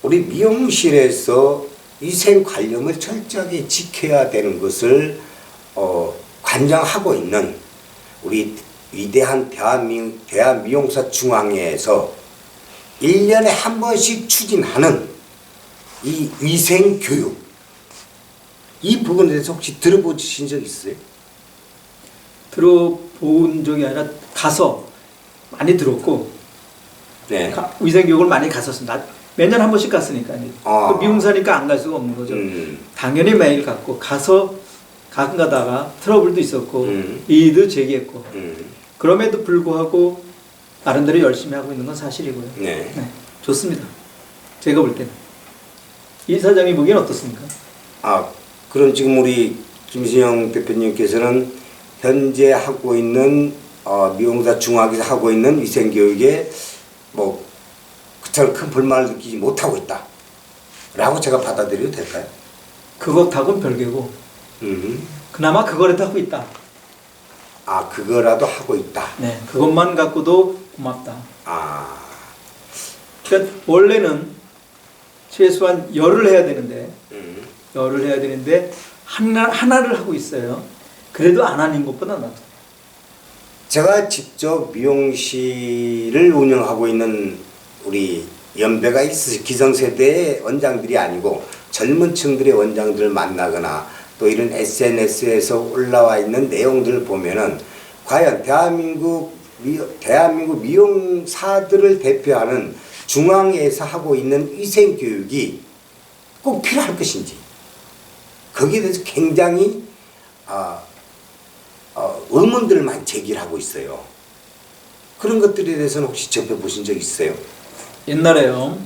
우리 미용실에서 위생관념을 철저하게 지켜야 되는 것을 관장하고 있는 우리 위대한 대한미용사 중앙회에서 1년에 한 번씩 추진하는 이 위생교육, 이 부분에 대해서 혹시 들어보신 적 있어요? 들어본 적이 아니라 가서 많이 들었고, 네. 위생교육을 많이 갔었습니다. 매년 한 번씩 갔으니까. 그 미용사니까 안 갈 수가 없는 거죠. 당연히 매일 갔고, 가서 가끔 가다가 트러블도 있었고, 이의도 제기했고, 그럼에도 불구하고 나름대로 열심히 하고 있는 건 사실이고요. 네. 네, 좋습니다. 제가 볼 때는. 이 사장이 보기엔 어떻습니까? 그럼 지금 우리 김신영 대표님께서는 현재 하고 있는 미용사 중학에서 하고 있는 위생교육에 뭐 그처럼 큰 불만을 느끼지 못하고 있다 라고 제가 받아들여도 될까요? 그것하고는 별개고, 그나마 그거라도 하고 있다. 그거라도 하고 있다. 네, 그것만 갖고도 고맙다. 아, 그러니까 원래는 최소한 열을 해야 되는데, 하나를 하고 있어요. 그래도 안 하는 것보다 낫다. 제가 직접 미용실을 운영하고 있는 우리 연배가 있으신 기성세대의 원장들이 아니고 젊은 층들의 원장들을 만나거나 또 이런 SNS에서 올라와 있는 내용들을 보면은 과연 대한민국 미용사들을 대표하는 중앙에서 하고 있는 위생교육이 꼭 필요할 것인지 거기에 대해서 굉장히 의문들만 제기를 하고 있어요. 그런 것들에 대해서는 혹시 접해보신 적 있어요? 옛날에요,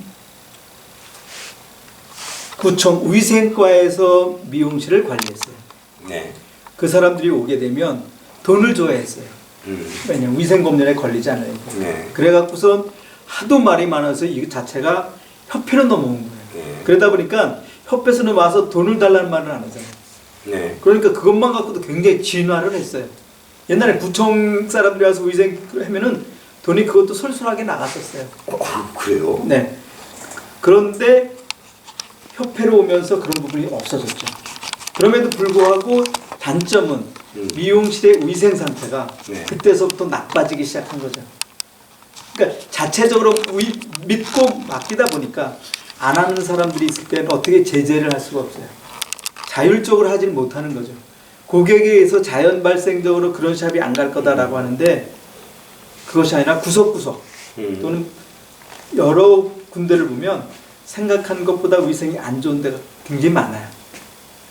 구청 위생과에서 미용실을 관리했어요. 네. 그 사람들이 오게 되면 돈을 줘야 했어요. 왜냐면 위생검열에 걸리지 않아요. 네. 그래갖고선 하도 말이 많아서 이 자체가 협회로 넘어온 거예요. 네. 그러다 보니까 협회에서는 와서 돈을 달라는 말을 안 하잖아요. 네. 그러니까 그것만 갖고도 굉장히 진화를 했어요. 옛날에 구청 사람들이 와서 위생 하면은 돈이 그것도 솔솔하게 나갔었어요. 그래요? 네. 그런데 협회로 오면서 그런 부분이 없어졌죠. 그럼에도 불구하고 단점은 미용실의 위생 상태가 네. 그때서부터 나빠지기 시작한 거죠. 그러니까 자체적으로 믿고 맡기다 보니까 안 하는 사람들이 있을 때는 어떻게 제재를 할 수가 없어요. 자율적으로 하지는 못하는 거죠. 고객에 의해서 자연 발생적으로 그런 샵이 안 갈 거다라고 하는데 그것이 아니라 구석구석 또는 여러 군데를 보면 생각하는 것보다 위생이 안 좋은 데가 굉장히 많아요.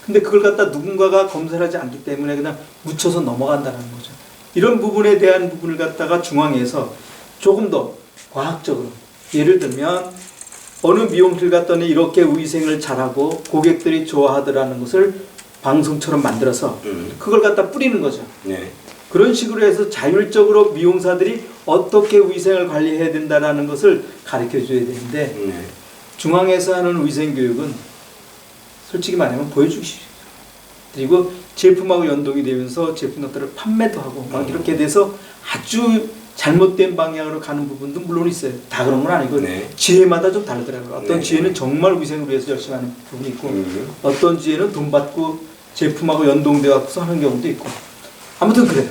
근데 그걸 갖다 누군가가 검사를 하지 않기 때문에 그냥 묻혀서 넘어간다는 거죠. 이런 부분에 대한 부분을 갖다가 중앙에서 조금 더 과학적으로, 예를 들면 어느 미용실 갔더니 이렇게 위생을 잘하고 고객들이 좋아하더라는 것을 방송처럼 만들어서 그걸 갖다 뿌리는 거죠. 네. 그런 식으로 해서 자율적으로 미용사들이 어떻게 위생을 관리해야 된다는 것을 가르쳐 줘야 되는데 중앙에서 하는 위생교육은 솔직히 말하면 보여주기 싫어요. 그리고 제품하고 연동이 되면서 제품들을 판매도 하고 막 이렇게 돼서 아주 잘못된 방향으로 가는 부분도 물론 있어요. 다 그런 건 아니고 지혜마다 좀 다르더라고요. 어떤 지혜는 정말 위생을 위해서 열심히 하는 부분이 있고 어떤 지혜는 돈 받고 제품하고 연동되어 갖고서 하는 경우도 있고 아무튼 그래요.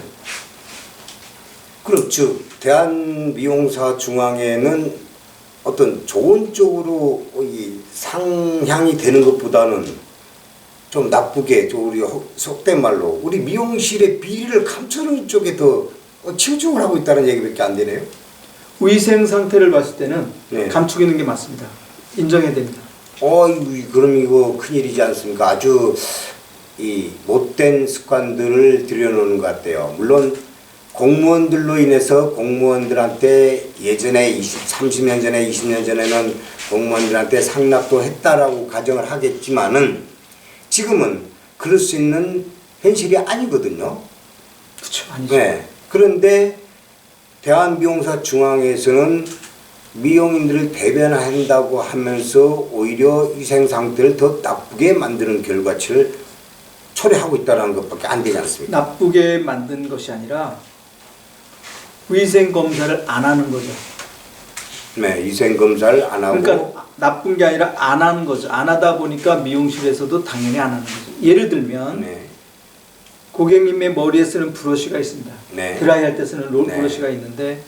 그렇죠. 대한미용사 중앙회는 어떤 좋은 쪽으로 이 상향이 되는 것보다는 좀 나쁘게, 우리 속된 말로 우리 미용실의 비리를 감추는 쪽에 더 치우침을 하고 있다는 얘기밖에 안 되네요. 위생 상태를 봤을 때는 네. 감추기는 게 맞습니다. 인정해야 됩니다. 그럼 이거 큰일이지 않습니까? 아주 이 못된 습관들을 들여놓는 것 같아요. 물론 공무원들로 인해서 공무원들한테 예전에 30년 전에 20년 전에는 공무원들한테 상납도 했다라고 가정을 하겠지만은 지금은 그럴 수 있는 현실이 아니거든요. 그렇죠. 아니죠. 네. 그런데 대한미용사 중앙에서는 미용인들을 대변한다고 하면서 오히려 위생 상태를 더 나쁘게 만드는 결과치를 초래하고 있다는 것밖에 안 되지 않습니까? 나쁘게 만든 것이 아니라 위생 검사를 안 하는 거죠. 네, 위생 검사를 안 하고 그러니까 나쁜 게 아니라 안 하는 거죠. 안 하다 보니까 미용실에서도 당연히 안 하는 거죠. 예를 들면 네. 고객님의 머리에 쓰는 브러쉬가 있습니다. 네. 드라이 할 때 쓰는 롤 네. 브러쉬가 있는데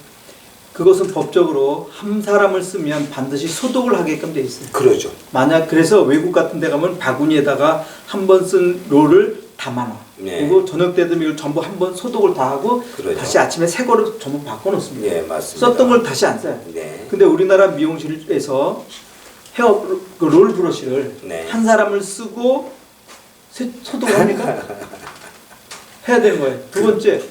그것은 법적으로 한 사람을 쓰면 반드시 소독을 하게끔 돼 있어요. 그러죠. 만약 그래서 외국 같은 데 가면 바구니에다가 한 번 쓴 롤을 담아놔. 네. 그리고 저녁 때도 이걸 전부 한 번 소독을 다 하고 그러죠. 다시 아침에 새 거로 전부 바꿔놓습니다. 예, 맞습니다. 썼던 걸 다시 안 써요. 네. 근데 우리나라 미용실에서 헤어 그 롤 브러쉬를 네. 한 사람을 쓰고 소독을 하니까 해야 되는 거예요. 두 번째,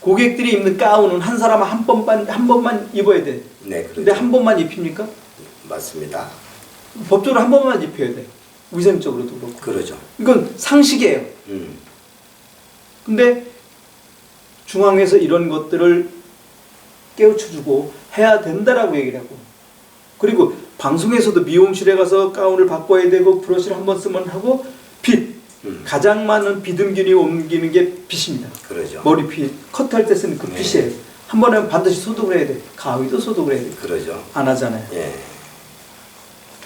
고객들이 입는 가운은 한 사람 한 번만 입어야 돼. 네, 그렇죠. 근데 한 번만 입힙니까? 맞습니다. 법적으로 한 번만 입혀야 돼. 위생적으로도 그렇고. 그러죠. 이건 상식이에요. 근데 중앙에서 이런 것들을 깨우쳐주고 해야 된다라고 얘기를 하고, 그리고 방송에서도 미용실에 가서 가운을 바꿔야 되고 브러쉬를 한 번 쓰면 하고 빗, 가장 많은 비듬균이 옮기는 게 빗입니다. 그러죠. 머리빗, 컷할 때 쓰는 그 네. 빗이에요. 한 번에 반드시 소독을 해야 돼. 가위도 소독을 해야 돼. 그러죠. 안 하잖아요. 예.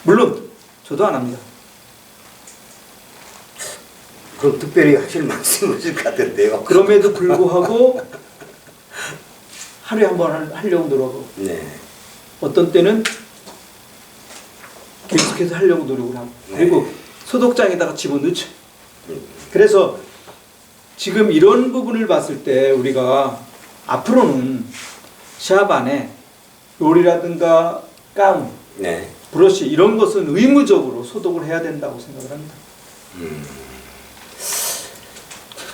물론 저도 안 합니다. 그럼 특별히 하실 말씀 없을 것 같은데요. 그럼에도 불구하고 하루에 한 번 하려고 노력하고, 네. 어떤 때는 계속해서 하려고 노력을 하고, 그리고 네. 소독장에다가 집어넣죠. 음. 그래서 지금 이런 부분을 봤을 때 우리가 앞으로는 샵 안에 롤이라든가 가운, 네. 브러쉬 이런 것은 의무적으로 소독을 해야 된다고 생각을 합니다.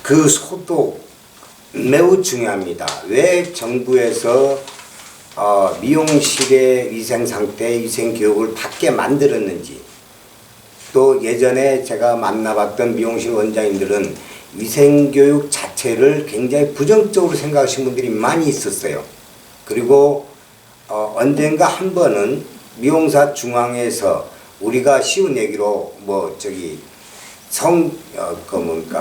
그 소독 매우 중요합니다. 왜 정부에서 미용실의 위생 상태, 위생 교육을 받게 만들었는지, 또 예전에 제가 만나봤던 미용실 원장님들은 위생 교육 자체를 굉장히 부정적으로 생각하시는 분들이 많이 있었어요. 그리고 언젠가 한 번은 미용사 중앙에서 우리가 쉬운 얘기로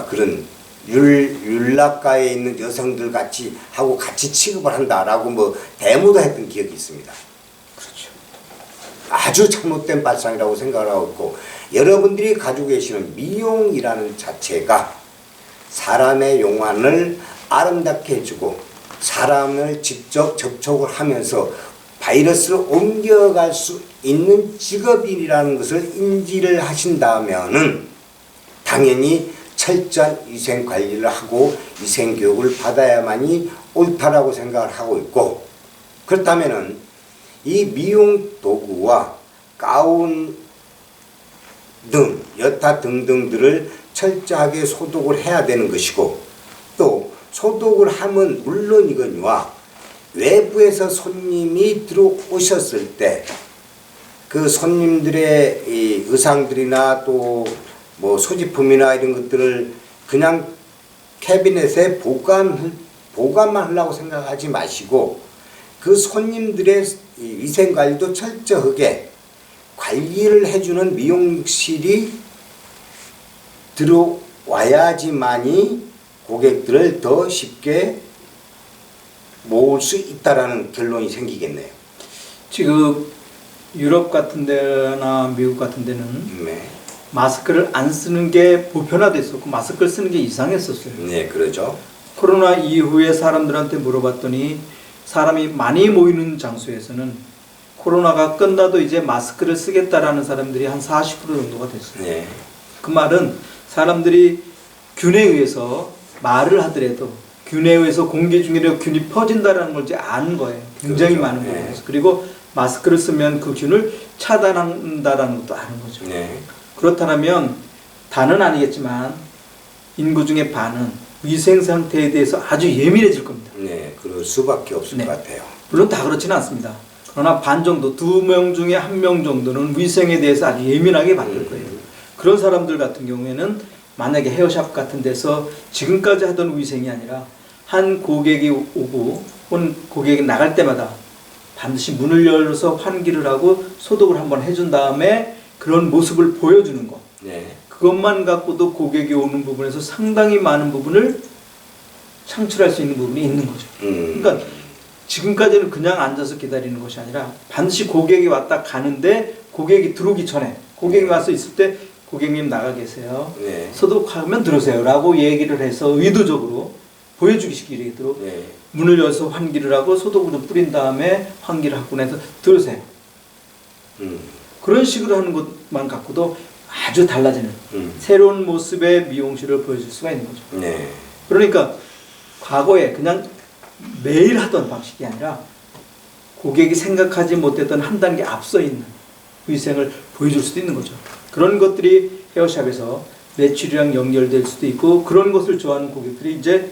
그런 율락가에 있는 여성들 같이 하고 같이 취급을 한다라고 데모도 했던 기억이 있습니다. 그렇죠. 아주 잘못된 발상이라고 생각을 하고 있고, 여러분들이 가지고 계시는 미용이라는 자체가 사람의 용안을 아름답게 해주고 사람을 직접 접촉을 하면서 바이러스를 옮겨갈 수 있는 직업이라는 것을 인지를 하신다면은 당연히 철저한 위생 관리를 하고 위생 교육을 받아야만이 옳다라고 생각을 하고 있고, 그렇다면은 이 미용 도구와 가운 등 여타 등등들을 철저하게 소독을 해야 되는 것이고, 또 소독을 하면 물론이거니와 외부에서 손님이 들어오셨을 때 그 손님들의 이 의상들이나 또 소지품이나 이런 것들을 그냥 캐비넷에 보관만 하려고 생각하지 마시고, 그 손님들의 위생 관리도 철저하게 관리를 해주는 미용실이 들어와야지만이 고객들을 더 쉽게 모을 수 있다라는 결론이 생기겠네요. 지금 유럽 같은 데나 미국 같은 데는 네. 마스크를 안 쓰는 게 보편화됐었고 마스크를 쓰는 게 이상했었어요. 네, 그러죠. 코로나 이후에 사람들한테 물어봤더니 사람이 많이 모이는 장소에서는 코로나가 끝나도 이제 마스크를 쓰겠다라는 사람들이 한 40% 정도가 됐어요. 네. 그 말은 사람들이 균에 의해서 말을 하더라도 균에 의해서 공기 중에 균이 퍼진다는 걸 이제 아는 거예요. 굉장히 그렇죠. 많은 네. 거예요. 그리고 마스크를 쓰면 그 균을 차단한다는 것도 아는 거죠. 네. 그렇다면 다는 아니겠지만 인구 중에 반은 위생 상태에 대해서 아주 예민해질 겁니다. 네, 그럴 수밖에 없을 네. 것 같아요. 물론 다 그렇지는 않습니다. 그러나 반 정도, 2명 중에 1명 정도는 위생에 대해서 아주 예민하게 만들 거예요. 그런 사람들 같은 경우에는 만약에 헤어샵 같은 데서 지금까지 하던 위생이 아니라 한 고객이 오고 혹은 고객이 나갈 때마다 반드시 문을 열어서 환기를 하고 소독을 한번 해준 다음에 그런 모습을 보여주는 것. 네. 그것만 갖고도 고객이 오는 부분에서 상당히 많은 부분을 창출할 수 있는 부분이 있는 거죠. 그러니까 지금까지는 그냥 앉아서 기다리는 것이 아니라 반드시 고객이 왔다 가는데 고객이 들어오기 전에 고객이 와서 있을 때 고객님 나가 계세요. 네. 소독하면 들어오세요. 라고 얘기를 해서 의도적으로 보여주기식으로 네. 문을 열어서 환기를 하고 소독을 좀 뿌린 다음에 환기를 하고 나서 들어오세요. 그런 식으로 하는 것만 갖고도 아주 달라지는 새로운 모습의 미용실을 보여줄 수가 있는 거죠. 네. 그러니까 과거에 그냥 매일 하던 방식이 아니라 고객이 생각하지 못했던 한 단계 앞서 있는 위생을 보여줄 수도 있는 거죠. 그런 것들이 헤어샵에서 매출이랑 연결될 수도 있고, 그런 것을 좋아하는 고객들이 이제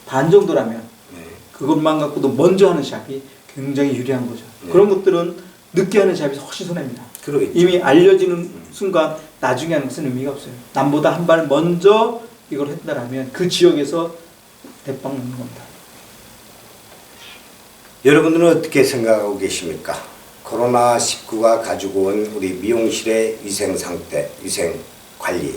반 정도라면 네. 그것만 갖고도 먼저 하는 샵이 굉장히 유리한 거죠. 네. 그런 것들은 늦게 하는 샵이 훨씬 손해입니다. 그러겠죠. 이미 알려지는 순간 나중에 하는 것은 의미가 없어요. 남보다 한 발 먼저 이걸 했다라면 그 지역에서 대빵 넣는 겁니다. 여러분들은 어떻게 생각하고 계십니까? 코로나19가 가지고 온 우리 미용실의 위생 상태, 위생 관리.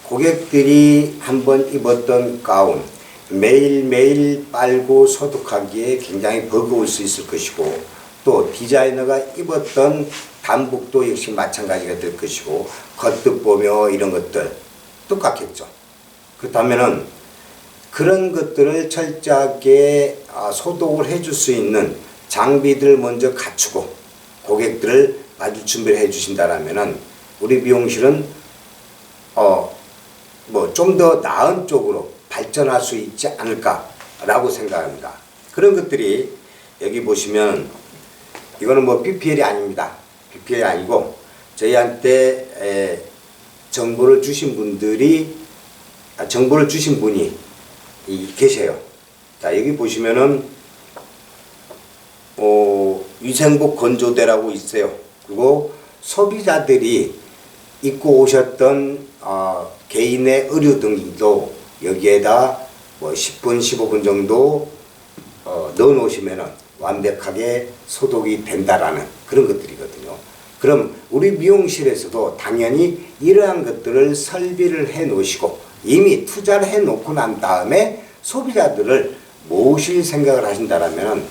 고객들이 한번 입었던 가운 매일매일 빨고 소독하기에 굉장히 버거울 수 있을 것이고, 또 디자이너가 입었던 단복도 역시 마찬가지가 될 것이고, 겉뜻 보며 이런 것들 똑같겠죠. 그렇다면은 그런 것들을 철저하게 소독을 해줄 수 있는 장비들을 먼저 갖추고 고객들을 맞을 준비를 해주신다라면은 우리 미용실은 뭐 좀 더 나은 쪽으로 발전할 수 있지 않을까라고 생각합니다. 그런 것들이 여기 보시면 이거는 뭐 BPL이 아닙니다. BPL이 아니고 저희한테 정보를 주신 분이 계세요. 자, 여기 보시면은 위생복 건조대라고 있어요. 그리고 소비자들이 입고 오셨던 개인의 의류 등도 여기에다 뭐 10분, 15분 정도 넣어 놓으시면은 완벽하게 소독이 된다라는 그런 것들이거든요. 그럼 우리 미용실에서도 당연히 이러한 것들을 설비를 해 놓으시고 이미 투자를 해 놓고 난 다음에 소비자들을 모실 생각을 하신다라면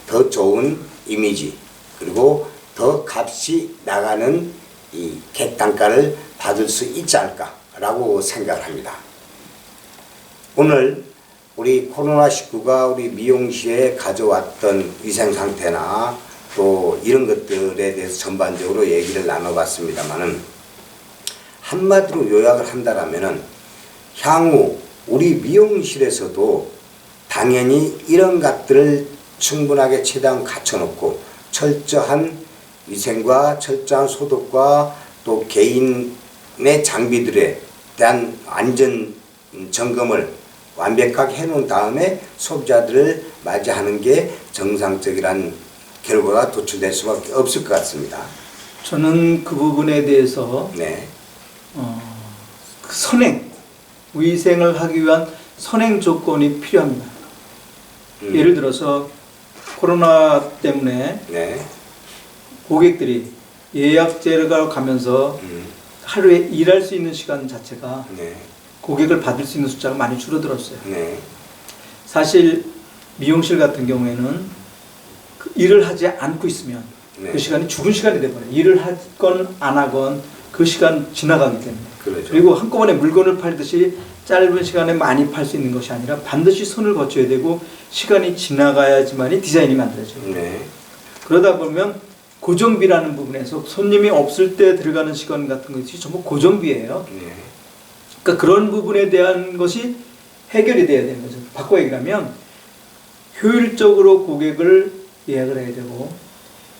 더 좋은 이미지, 그리고 더 값이 나가는 이 객단가를 받을 수 있지 않을까라고 생각을 합니다. 오늘 우리 코로나19가 우리 미용실에 가져왔던 위생 상태나 또 이런 것들에 대해서 전반적으로 얘기를 나눠봤습니다만은, 한마디로 요약을 한다라면은 향후 우리 미용실에서도 당연히 이런 것들을 충분하게 최대한 갖춰놓고 철저한 위생과 철저한 소독과 또 개인의 장비들에 대한 안전 점검을 완벽하게 해놓은 다음에 소비자들을 맞이하는 게 정상적이란 결과가 도출될 수밖에 없을 것 같습니다. 저는 그 부분에 대해서 네. 선행, 위생을 하기 위한 선행 조건이 필요합니다. 예를 들어서 코로나 때문에 네. 고객들이 예약제를 가면서 하루에 일할 수 있는 시간 자체가 네. 고객을 받을 수 있는 숫자가 많이 줄어들었어요. 네. 사실 미용실 같은 경우에는 그 일을 하지 않고 있으면 네. 그 시간이 죽은 시간이 돼버려요. 일을 하건 안 하건 그 시간 지나가기 때문에. 그렇죠. 그리고 한꺼번에 물건을 팔듯이 짧은 시간에 많이 팔 수 있는 것이 아니라 반드시 손을 거쳐야 되고 시간이 지나가야지만이 디자인이 만들어져요. 네. 그러다 보면 고정비라는 부분에서 손님이 없을 때 들어가는 시간 같은 것이 전부 고정비예요. 네. 그러니까 그런 부분에 대한 것이 해결이 돼야 되는 거죠. 바꿔 얘기하면 효율적으로 고객을 예약을 해야 되고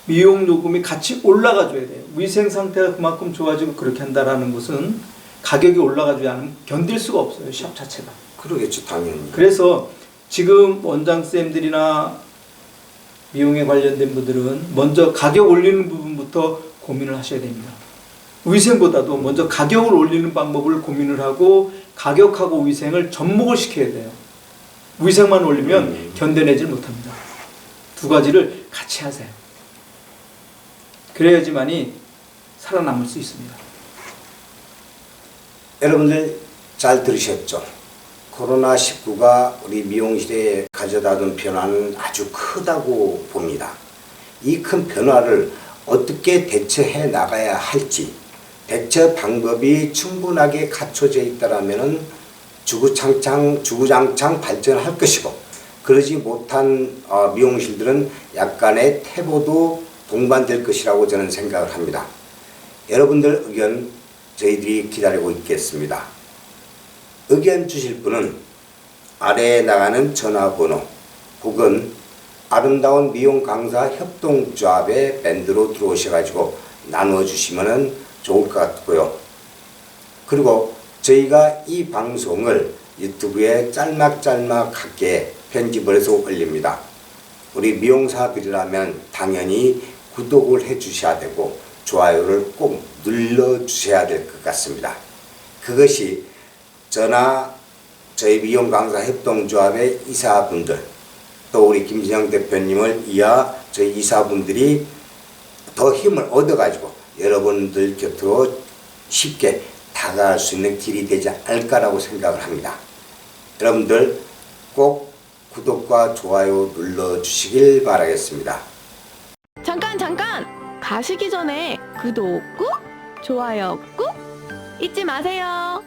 미용 요금이 같이 올라가 줘야 돼요. 위생 상태가 그만큼 좋아지고 그렇게 한다라는 것은 가격이 올라가지 않으면 견딜 수가 없어요. 샵 자체가. 그러겠죠, 당연히. 그래서 지금 원장쌤들이나 미용에 관련된 분들은 먼저 가격 올리는 부분부터 고민을 하셔야 됩니다. 위생보다도 먼저 가격을 올리는 방법을 고민을 하고 가격하고 위생을 접목을 시켜야 돼요. 위생만 올리면 견뎌내질 못합니다. 두 가지를 같이 하세요. 그래야지만이 살아남을 수 있습니다. 여러분들 잘 들으셨죠? 코로나19가 우리 미용실에 가져다 둔 변화는 아주 크다고 봅니다. 이 큰 변화를 어떻게 대처해 나가야 할지 대처 방법이 충분하게 갖춰져 있다라면은 주구장창 발전할 것이고 그러지 못한 미용실들은 약간의 퇴보도 동반될 것이라고 저는 생각을 합니다. 여러분들 의견 저희들이 기다리고 있겠습니다. 의견 주실 분은 아래에 나가는 전화번호 혹은 아름다운 미용 강사 협동조합의 밴드로 들어오셔가지고 나눠주시면 좋을 것 같고요. 그리고 저희가 이 방송을 유튜브에 짤막하게 편집을 해서 올립니다. 우리 미용사들이라면 당연히 구독을 해 주셔야 되고 좋아요를 꼭 눌러 주셔야 될 것 같습니다. 그것이 저나 저희 미용 강사 협동조합의 이사분들 또 우리 김진영 대표님을 이하 저희 이사분들이 더 힘을 얻어가지고 여러분들 곁으로 쉽게 다가갈 수 있는 길이 되지 않을까라고 생각을 합니다. 여러분들 꼭 구독과 좋아요 눌러주시길 바라겠습니다. 잠깐! 가시기 전에 구독 꾹! 좋아요 꾹! 잊지 마세요.